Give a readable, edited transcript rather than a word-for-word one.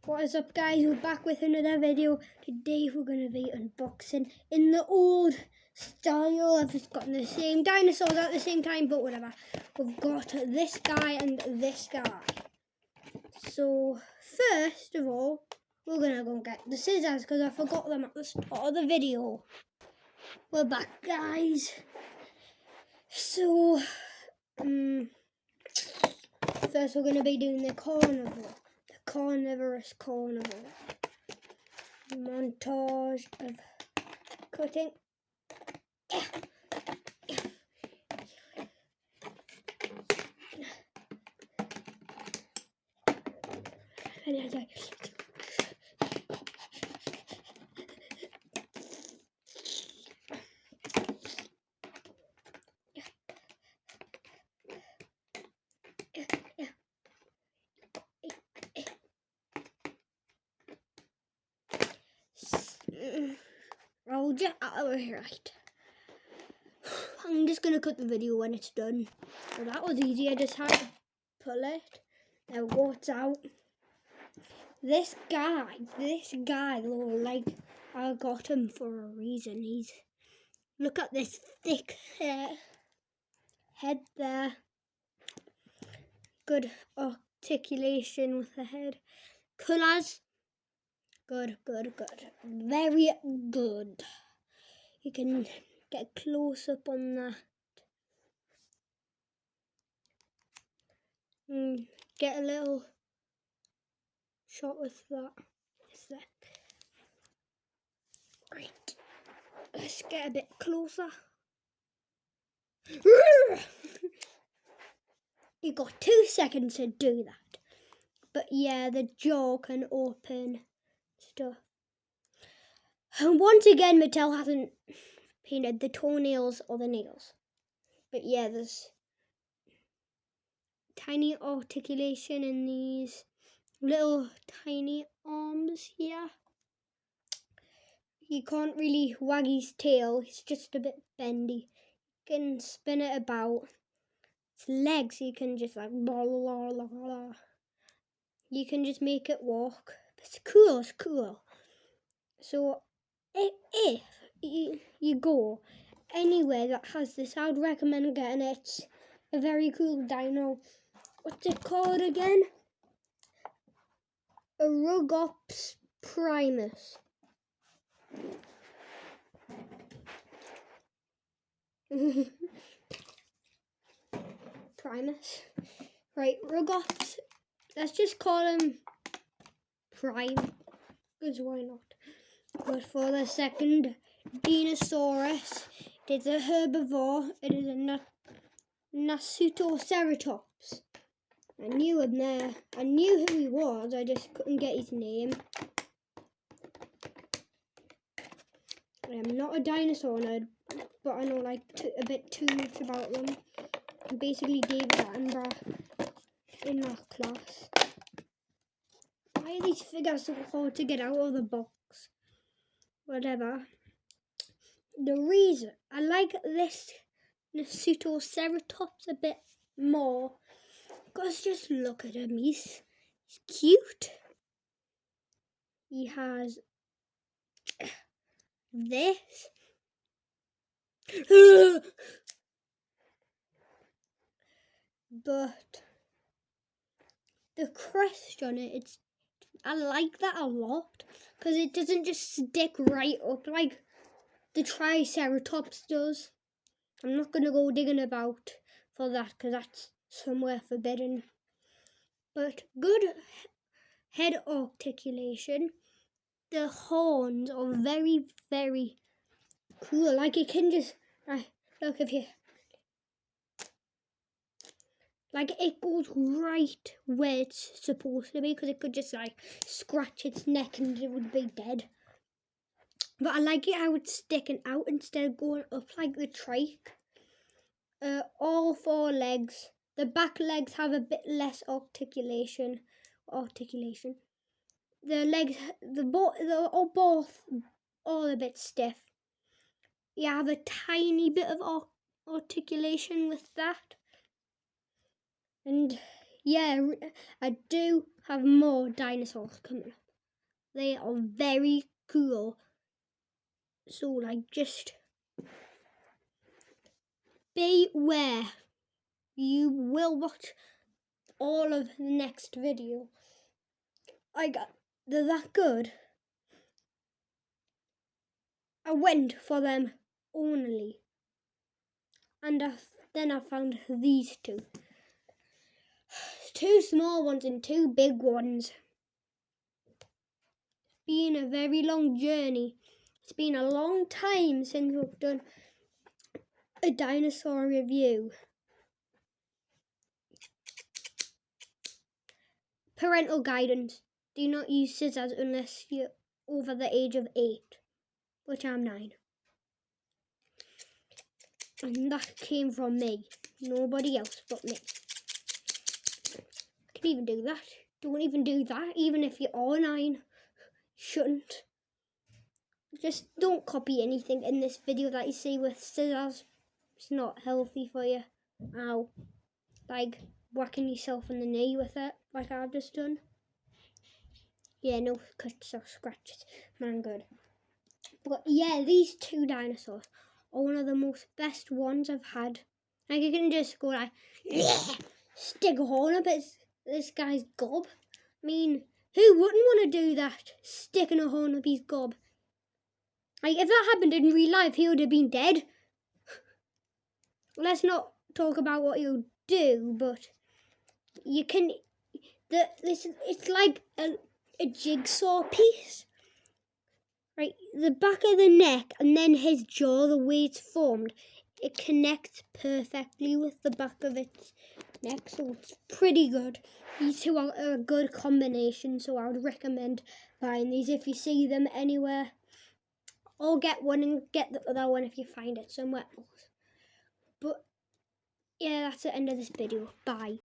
What is up, guys? We're back with another video. Today we're going to be unboxing in the old style. I've just gotten the same dinosaurs at the same time, but whatever. We've got this guy and this guy. So first of all, we're going to go get the scissors because I forgot them at the start of the video. We're back, guys. So first we're going to be doing the carnivore. Carnivorous carnivore. Montage of cutting. I'll just right. I'm just gonna cut the video when it's done. So that was easy. I just had to pull it. Now what's out? This guy though, like I got him for a reason. Look at this thick head there. Good articulation with the head. Colours. Good. Very good. You can get a close up on that. Get a little shot with that. Right. Let's get a bit closer. You got 2 seconds to do that. But yeah, the jaw can open stuff. And once again, Mattel hasn't painted the toenails or the nails. But yeah, there's tiny articulation in these little tiny arms here. You can't really wag his tail, it's just a bit bendy. You can spin it about. Its legs, you can just like blah, blah, blah, blah. You can just make it walk. It's cool. So if you go anywhere that has this, I would recommend getting it. It's a very cool dino. What's it called again? A Rugops Primus. Primus. Right, Rugops. Let's just call him Prime. Because why not? But for the second Dinosaurus, it is a herbivore. It is a Nasutoceratops. I knew him there. I knew who he was. I just couldn't get his name. I am not a dinosaur nerd, but I know like a bit too much about them. I'm basically David Attenborough in that class. Why are these figures so hard to get out of the box? Whatever. The reason I like this Nasutoceratops a bit more, because just look at him. He's cute. He has this. But the crest on it, I like that a lot because it doesn't just stick right up like the Triceratops does. I'm not going to go digging about for that because that's somewhere forbidden. But good head articulation. The horns are very, very cool. Like it can just, look if you, like it goes right where it's supposed to be because it could just like scratch its neck and it would be dead. But I like it how it's sticking out instead of going up like the trike. All 4 legs. The back legs have a bit less articulation. The legs, they're both all a bit stiff. You have a tiny bit of articulation with that. And yeah, I do have more dinosaurs coming up. They are very cool. So, like, just beware. You will watch all of the next video. They're that good. I went for them only. And then I found these two. Two small ones and two big ones. It's been a very long journey. It's been a long time since we've done a dinosaur review. Parental guidance. Do not use scissors unless you're over the age of 8, which I'm 9. And that came from me. Nobody else but me. I can even do that. Don't even do that, even if you are 9. Shouldn't. Just don't copy anything in this video that you see with scissors. It's not healthy for you. Ow. Like whacking yourself in the knee with it, like I've just done. Yeah, no cuts or scratches. Man, good. But yeah, these two dinosaurs are one of the most best ones I've had. Like you can just go like, yeah, stick a horn up this guy's gob. I mean, who wouldn't want to do that? Sticking a horn up his gob. Like if that happened in real life, he would have been dead. Let's not talk about what he'll do, but you can. It's like a jigsaw piece. Right, the back of the neck and then his jaw, the way it's formed, it connects perfectly with the back of its neck, so it's pretty good. These two are a good combination, so I would recommend buying these if you see them anywhere. Or get one and get the other one if you find it somewhere else. But yeah, that's the end of this video. Bye.